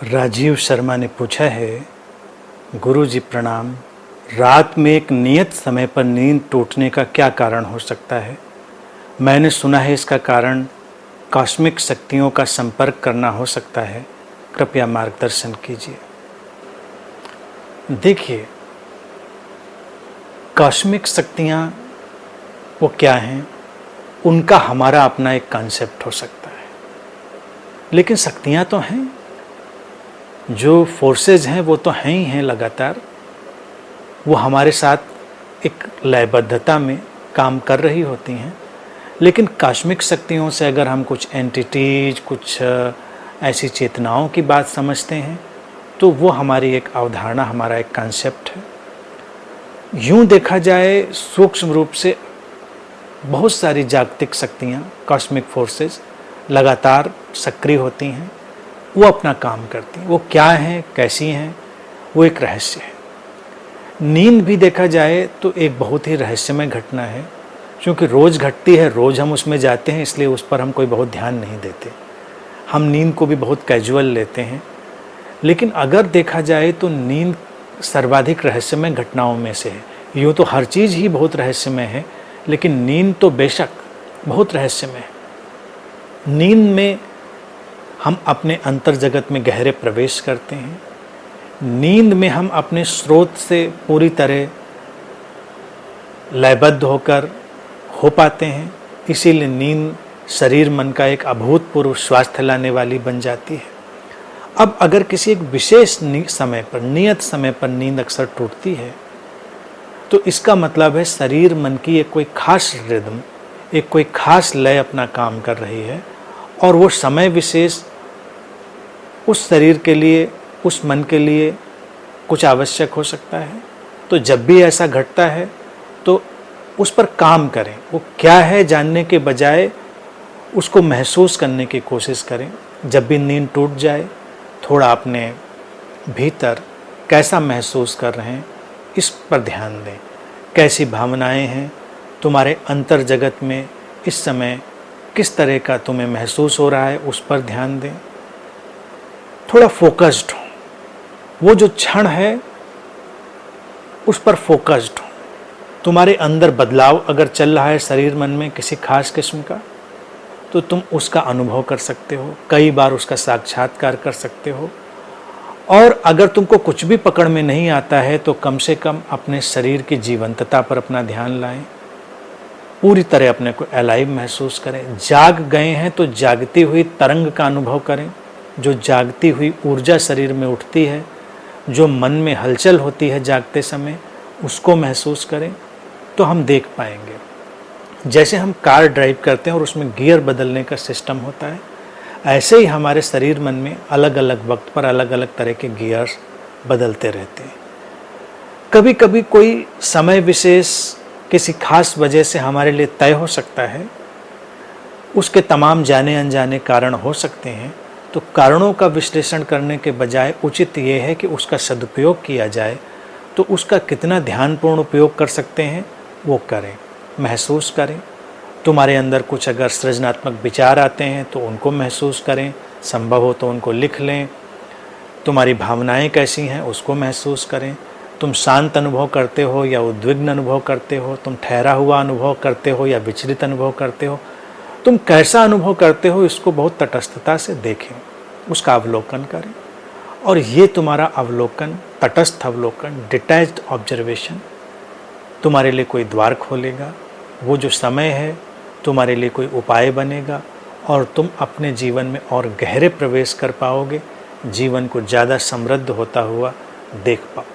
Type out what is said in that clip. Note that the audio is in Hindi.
राजीव शर्मा ने पूछा है, गुरुजी प्रणाम, रात में एक नियत समय पर नींद टूटने का क्या कारण हो सकता है? मैंने सुना है इसका कारण कॉस्मिक शक्तियों का संपर्क करना हो सकता है। कृपया मार्गदर्शन कीजिए। देखिए, कॉस्मिक शक्तियाँ वो क्या हैं, उनका हमारा अपना एक कॉन्सेप्ट हो सकता है, लेकिन शक्तियाँ तो हैं, जो फोर्सेज हैं वो तो हैं ही हैं। लगातार वो हमारे साथ एक लयबद्धता में काम कर रही होती हैं। लेकिन कॉस्मिक शक्तियों से अगर हम कुछ एंटिटीज, कुछ ऐसी चेतनाओं की बात समझते हैं तो वो हमारी एक अवधारणा, हमारा एक कॉन्सेप्ट है। यूँ देखा जाए सूक्ष्म रूप से बहुत सारी जागतिक शक्तियाँ, कॉस्मिक फोर्सेस लगातार सक्रिय होती हैं, वो अपना काम करती हैं। वो क्या हैं, कैसी हैं, वो एक रहस्य है। नींद भी देखा जाए तो एक बहुत ही रहस्यमय घटना है, क्योंकि रोज़ घटती है, रोज़ हम उसमें जाते हैं, इसलिए उस पर हम कोई बहुत ध्यान नहीं देते। हम नींद को भी बहुत कैजुअल लेते हैं। लेकिन अगर देखा जाए तो नींद सर्वाधिक रहस्यमय घटनाओं में से है। यूँ तो हर चीज़ ही बहुत रहस्यमय है, लेकिन नींद तो बेशक बहुत रहस्यमय है। नींद में हम अपने अंतर जगत में गहरे प्रवेश करते हैं। नींद में हम अपने स्रोत से पूरी तरह लयबद्ध होकर हो पाते हैं। इसीलिए नींद शरीर मन का एक अभूतपूर्व स्वास्थ्य लाने वाली बन जाती है। अब अगर किसी एक विशेष समय पर, नियत समय पर नींद अक्सर टूटती है, तो इसका मतलब है शरीर मन की एक कोई खास रिदम, एक कोई खास लय अपना काम कर रही है, और वो समय विशेष उस शरीर के लिए, उस मन के लिए कुछ आवश्यक हो सकता है। तो जब भी ऐसा घटता है तो उस पर काम करें। वो क्या है जानने के बजाय उसको महसूस करने की कोशिश करें। जब भी नींद टूट जाए, थोड़ा अपने भीतर कैसा महसूस कर रहे हैं इस पर ध्यान दें। कैसी भावनाएं हैं तुम्हारे अंतर जगत में, इस समय किस तरह का तुम्हें महसूस हो रहा है, उस पर ध्यान दें। थोड़ा फोकस्ड हो, वो जो क्षण है उस पर फोकस्ड हो। तुम्हारे अंदर बदलाव अगर चल रहा है शरीर मन में किसी खास किस्म का, तो तुम उसका अनुभव कर सकते हो, कई बार उसका साक्षात्कार कर सकते हो। और अगर तुमको कुछ भी पकड़ में नहीं आता है तो कम से कम अपने शरीर की जीवंतता पर अपना ध्यान लाएं। पूरी तरह अपने को अलाइव महसूस करें। जाग गए हैं तो जागती हुई तरंग का अनुभव करें। जो जागती हुई ऊर्जा शरीर में उठती है, जो मन में हलचल होती है जागते समय, उसको महसूस करें, तो हम देख पाएंगे। जैसे हम कार ड्राइव करते हैं और उसमें गियर बदलने का सिस्टम होता है, ऐसे ही हमारे शरीर मन में अलग अलग वक्त पर अलग अलग तरह के गियर्स बदलते रहते हैं। कभी कभी कोई समय विशेष किसी खास वजह से हमारे लिए तय हो सकता है। उसके तमाम जाने अनजाने कारण हो सकते हैं। तो कारणों का विश्लेषण करने के बजाय उचित ये है कि उसका सदुपयोग किया जाए। तो उसका कितना ध्यानपूर्ण उपयोग कर सकते हैं वो करें, महसूस करें। तुम्हारे अंदर कुछ अगर सृजनात्मक विचार आते हैं तो उनको महसूस करें, संभव हो तो उनको लिख लें। तुम्हारी भावनाएं कैसी हैं उसको महसूस करें। तुम शांत अनुभव करते हो या उद्विग्न अनुभव करते हो, तुम ठहरा हुआ अनुभव करते हो या विचलित अनुभव करते हो, तुम कैसा अनुभव करते हो, इसको बहुत तटस्थता से देखें, उसका अवलोकन करें। और ये तुम्हारा अवलोकन, तटस्थ अवलोकन, डिटैच्ड ऑब्जर्वेशन तुम्हारे लिए कोई द्वार खोलेगा। वो जो समय है तुम्हारे लिए कोई उपाय बनेगा, और तुम अपने जीवन में और गहरे प्रवेश कर पाओगे, जीवन को ज़्यादा समृद्ध होता हुआ देख पाओगे।